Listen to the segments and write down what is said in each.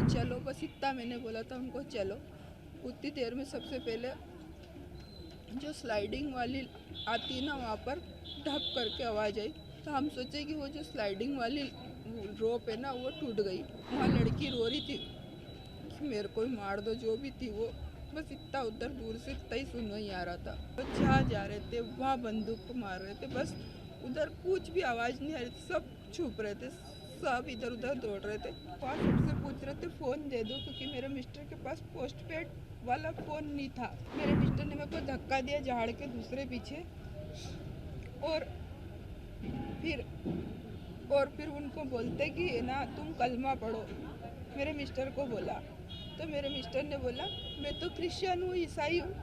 चलो, बस इतना मैंने बोला था उनको, चलो। उतनी देर में सबसे पहले जो स्लाइडिंग वाली आती है ना, वहाँ पर ढप करके आवाज़ आई। तो हम सोचे कि वो जो स्लाइडिंग वाली रोप है ना, वो टूट गई। वहाँ लड़की रो रही थी कि मेरे को ही मार दो, जो भी थी वो। बस इतना उधर दूर से इतना ही सुनना ही आ रहा था। तो जहाँ जा रहे थे वहाँ बंदूक को मार रहे थे, बस उधर कुछ भी आवाज़ नहीं आ रही थी। सब छुप रहे थे, सब इधर उधर दौड़ रहे थे। वहाँ सबसे पूछ रहे थे फ़ोन दे दो, क्योंकि मेरे मिस्टर के पास पोस्ट पेड वाला फ़ोन नहीं था। मेरे मिस्टर ने मेरे को धक्का दिया झाड़ के दूसरे पीछे, और फिर उनको बोलते कि ना तुम कलमा पढ़ो, मेरे मिस्टर को बोला। तो मेरे मिस्टर ने बोला मैं तो क्रिश्चियन हूँ, ईसाई हूँ,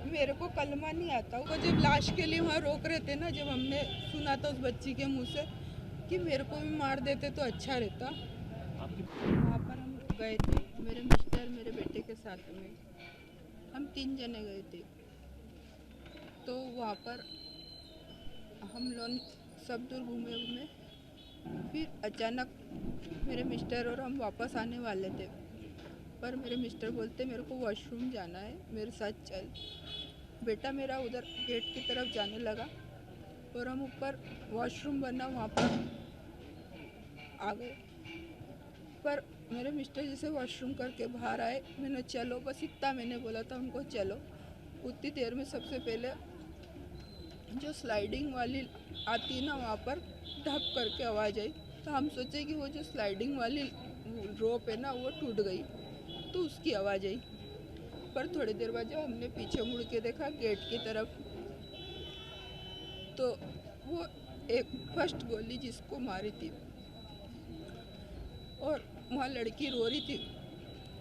मेरे को कलमा नहीं आता। वो जब लाश के लिए वहाँ रोक रहे थे ना, जब हमने सुना था उस बच्ची के मुंह से कि मेरे को भी मार देते तो अच्छा रहता। वहाँ पर हम गए थे, मेरे मिस्टर मेरे बेटे के साथ में, हम 3 जने गए थे। तो वहाँ पर हम लोग सब दूर घूमे घूमे, फिर अचानक मेरे मिस्टर और हम वापस आने वाले थे, पर मेरे मिस्टर बोलते मेरे को वॉशरूम जाना है, मेरे साथ चल। बेटा मेरा उधर गेट की तरफ जाने लगा और हम ऊपर वॉशरूम बना वहाँ पर आ गए। पर मेरे मिस्टर जैसे वॉशरूम करके बाहर आए, मैंने चलो, बस इतना मैंने बोला था उनको, चलो। उतनी देर में सबसे पहले जो स्लाइडिंग वाली आती है ना, वहाँ पर ढप करके आवाज़ आई। तो हम सोचे कि वो जो स्लाइडिंग वाली रोप है ना, वो टूट गई, तो उसकी आवाज़ आई। पर थोड़ी देर बाद जब हमने पीछे मुड़ के देखा गेट की तरफ, तो वो एक फर्स्ट गोली जिसको मारी थी, और वहाँ लड़की रो रही थी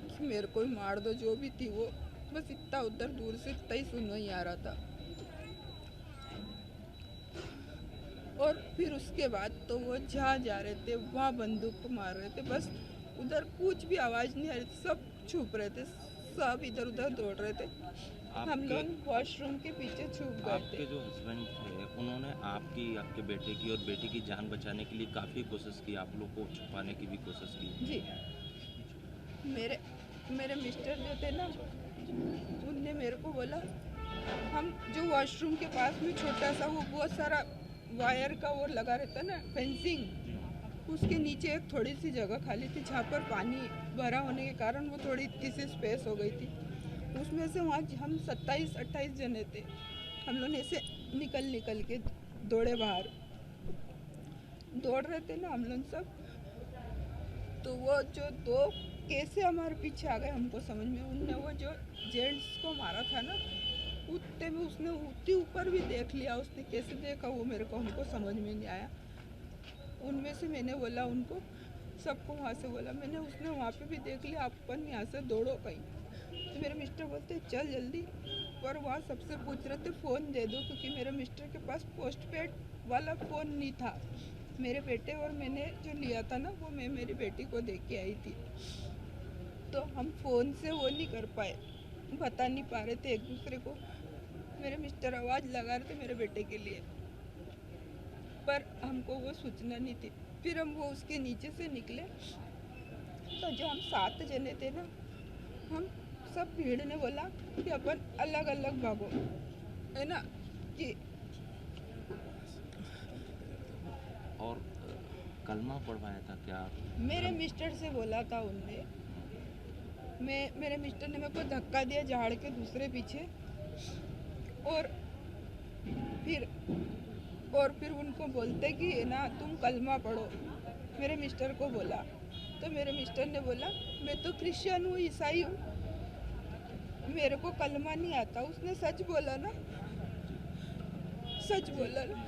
कि मेरे को ही मार दो, जो भी थी वो। बस इतना उधर दूर से इतना ही सुनना ही आ रहा था। और फिर उसके बाद तो वो जहाँ जा रहे थे वहाँ बंदूक को मार रहे थे, बस उधर कुछ भी आवाज़ नहीं आ रही थी। सब छुप रहे थे, सब इधर उधर दौड़ रहे थे। हम लोग वॉशरूम के पीछे छुप गए थे। आपके जो हस्बैंड थे उन्होंने आपके बेटे की और बेटी की जान बचाने के लिए काफ़ी कोशिश की, आप लोग को छुपाने की भी कोशिश की जी। मेरे मिस्टर जो थे ना, उनने मेरे को बोला, हम जो वॉशरूम के पास में छोटा सा वो बहुत सारा वायर का वो लगा रहता ना, फेंसिंग, उसके नीचे एक थोड़ी सी जगह खाली थी जहाँ पर पानी भरा होने के कारण वो थोड़ी इतनी सी स्पेस हो गई थी। उसमें से वहाँ हम 27-28 जने थे। हम लोग ऐसे निकल के दौड़े बाहर, दौड़ रहे थे ना हम लोग सब। तो वो जो 2 कैसे हमारे पीछे आ गए हमको समझ में। उनने वो जो जेंट्स को मारा था ना, उतने में उसने उतनी ऊपर भी देख लिया। उसने कैसे देखा वो मेरे को हमको समझ में नहीं आया। उनमें से मैंने बोला उनको, सबको वहाँ से बोला मैंने, उसने वहाँ पे भी देख लिया, अपन यहाँ से दौड़ो कहीं। तो मेरे मिस्टर बोलते चल जल्दी। पर वहाँ सबसे पूछ रहे थे फ़ोन दे दो, क्योंकि मेरे मिस्टर के पास पोस्ट पेड वाला फ़ोन नहीं था। मेरे बेटे और मैंने जो लिया था ना, वो मैं मेरी बेटी को दे के आई थी। तो हम फ़ोन से वो नहीं कर पाए, बता नहीं पा रहे थे एक दूसरे को। मेरे मिस्टर आवाज़ लगा रहे थे मेरे बेटे के लिए, पर हमको वो सूचना नहीं थी। फिर हम वो उसके नीचे से निकले, तो जो हम 7 जने थे ना, हम सब भीड़ ने बोला कि अपन अलग अलग भागो, है ना कि। और कलमा पढ़वाया था क्या? मेरे मिस्टर से बोला था उनने। मेरे मिस्टर ने मेरे को धक्का दिया झाड़ के दूसरे पीछे, और फिर उनको बोलते कि ना तुम कलमा पढ़ो, मेरे मिस्टर को बोला। तो मेरे मिस्टर ने बोला मैं तो क्रिश्चियन हूँ, ईसाई हूँ, मेरे को कलमा नहीं आता। उसने सच बोला ना, सच बोला ना।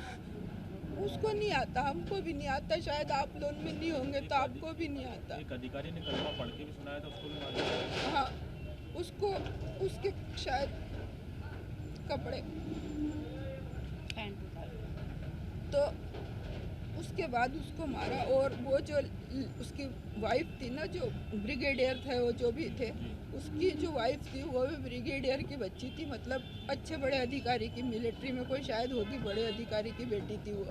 उसको नहीं आता, हमको भी नहीं आता, शायद आप लोग में नहीं होंगे तो आपको भी नहीं आता। एक अधिकारी ने कलमा पढ़ के भी सुनाया था, उसको भी मार दिया। हाँ, उसको उसके शायद कपड़े, तो उसके बाद उसको मारा। और वो जो उसकी वाइफ थी ना, जो ब्रिगेडियर थे, वो जो भी थे, उसकी जो वाइफ थी वो भी ब्रिगेडियर की बच्ची थी, मतलब अच्छे बड़े अधिकारी की, मिलिट्री में कोई शायद होगी, बड़े अधिकारी की बेटी थी वो।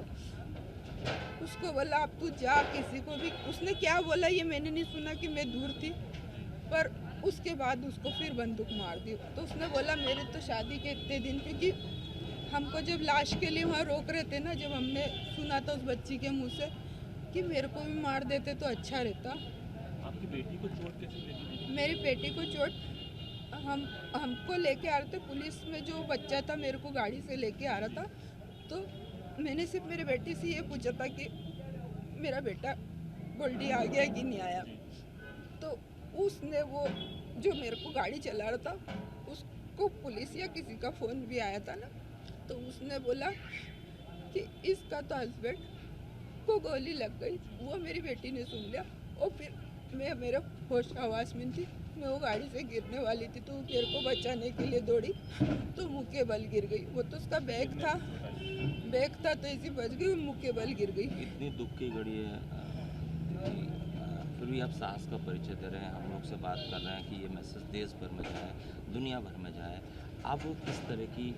उसको बोला अब तू जा, किसी को भी, उसने क्या बोला ये मैंने नहीं सुना कि मैं दूर थी, पर उसके बाद उसको फिर बंदूक मार दी। तो उसने बोला मेरे तो शादी के इतने दिन, क्योंकि हमको जब लाश के लिए वहाँ रोक रहे थे ना, जब हमने सुना था उस बच्ची के मुंह से कि मेरे को भी मार देते तो अच्छा रहता। आपकी बेटी को चोट कैसे लगी? मेरी बेटी को चोट हमको लेके आ रहे थे, पुलिस में जो बच्चा था मेरे को गाड़ी से लेके आ रहा था, तो मैंने सिर्फ मेरी बेटी से ये पूछा था कि मेरा बेटा गोल्डी आ गया कि नहीं आया। तो उसने वो जो मेरे को गाड़ी चला रहा था उसको पुलिस या किसी का फ़ोन भी आया था ना, तो उसने बोला कि इसका तो हस्बैंड को गोली लग गई। वो मेरी बेटी ने सुन लिया और फिर मैं मेरे होश आवाज़ में थी, मैं वो गाड़ी से गिरने वाली थी, तो मेरे को बचाने के लिए दौड़ी तो मुँह के बल गिर गई। वो तो उसका बैग था तो ऐसी बच गई, मुँह के बल गिर गई। इतनी दुख की घड़ी है फिर भी आप साहस का परिचय दे रहे हैं, हम लोग से बात कर रहे हैं कि ये मैसेज देश भर में जाए, दुनिया भर में जाए। अब किस तरह की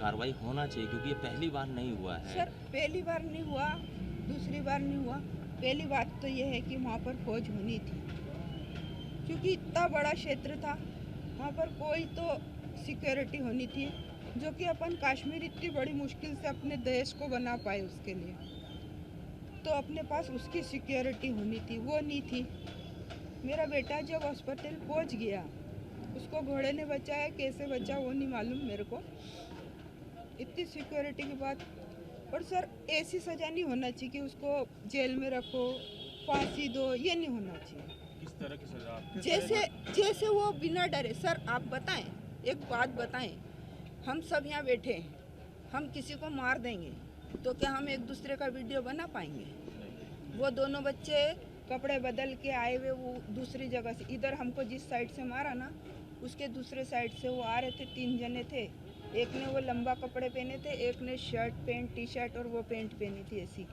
कार्रवाई होना चाहिए, क्योंकि ये पहली बार नहीं हुआ है। सर पहली बार नहीं हुआ, दूसरी बार नहीं हुआ, पहली बात तो ये है कि वहाँ पर फौज होनी थी, क्योंकि इतना बड़ा क्षेत्र था, वहाँ पर कोई तो सिक्योरिटी होनी थी, जो कि अपन कश्मीर इतनी बड़ी मुश्किल से अपने देश को बना पाए, उसके लिए तो अपने पास उसकी सिक्योरिटी होनी थी, वो नहीं थी। मेरा बेटा जब हॉस्पिटल पहुँच गया, उसको घोड़े ने बचाया, कैसे बचा वो नहीं मालूम मेरे को, इतनी सिक्योरिटी के बाद। और सर ऐसी सज़ा नहीं होना चाहिए कि उसको जेल में रखो, फांसी दो, ये नहीं होना चाहिए। किस तरह की सजा आप जैसे वो बिना डरे। सर आप बताएं, एक बात बताएं, हम सब यहाँ बैठे हैं, हम किसी को मार देंगे तो क्या हम एक दूसरे का वीडियो बना पाएंगे? वो दोनों बच्चे कपड़े बदल के आए हुए वो दूसरी जगह से, इधर हमको जिस साइड से मारा ना, उसके दूसरे साइड से वो आ रहे थे, 3 जने थे, एक ने वो लंबा कपड़े पहने थे, एक ने शर्ट पैंट टी शर्ट और वो पैंट पहनी थी ऐसी।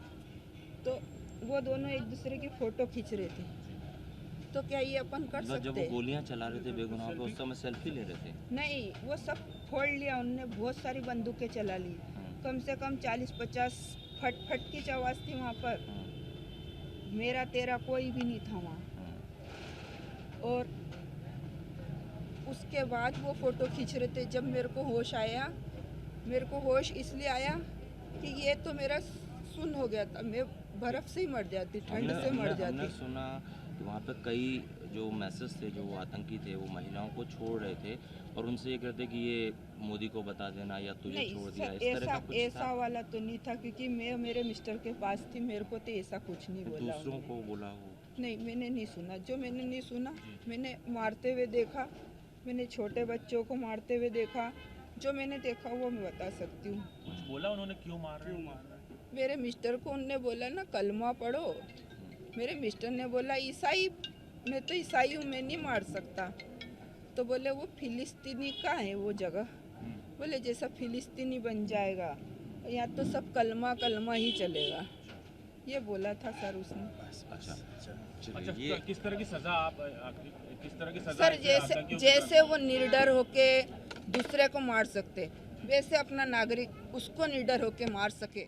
तो वो दोनों एक दूसरे की फ़ोटो खींच रहे थे, तो क्या ये अपन कर सकते? जब वो गोलियां चला रहे थे बेगुनाह पे, उस समय सेल्फी ले रहे थे? नहीं, वो सब फोड़ लिया उनने, बहुत सारी बंदूकें चला ली, कम से कम 40-50 फट की आवाज़ थी वहाँ पर। मेरा तेरा कोई भी नहीं था वहाँ। और उसके बाद वो फ़ोटो खींच रहे थे। जब मेरे को होश आया, मेरे को होश इसलिए आया कि ये तो मेरा सुन्न हो गया था, मैं बर्फ़ से ही मर जाती, ठंड से मर जाती। हमने सुना कि वहाँ पे कई जो मैसेज थे, जो आतंकी थे, वो महिलाओं को छोड़ रहे थे और उनसे ये कहते कि ये मोदी को बता देना या तुझे छोड़ दिया, इस तरह का कुछ ऐसा वाला तो नहीं था, क्योंकि मैं मेरे मिस्टर के पास थी, मेरे को तो ऐसा कुछ नहीं बोला। दूसरों को बोला हो? नहीं, मैंने नहीं सुना। जो मैंने नहीं सुना, मैंने मारते हुए देखा, मैंने छोटे बच्चों को मारते हुए देखा, जो मैंने देखा वो मैं बता सकती हूँ। कुछ बोला उन्होंने, क्यों मार रहे हैं? मेरे मिस्टर को उनने बोला ना कलमा पढ़ो, मेरे मिस्टर ने बोला ईसाई, मैं तो ईसाई हूँ, मैं नहीं मार सकता। तो बोले वो फिलिस्तीनी का है वो जगह, बोले जैसा फिलिस्तीनी बन जाएगा, यहाँ तो सब कलमा ही चलेगा, ये बोला था सर उसने। अच्छा, ये किस तरह की सजा आप किस तरह की सजा सर ऐसे आतंकियों को जैसे वो निर्डर होके दूसरे को मार सकते, वैसे अपना नागरिक उसको निर्डर होके मार सके।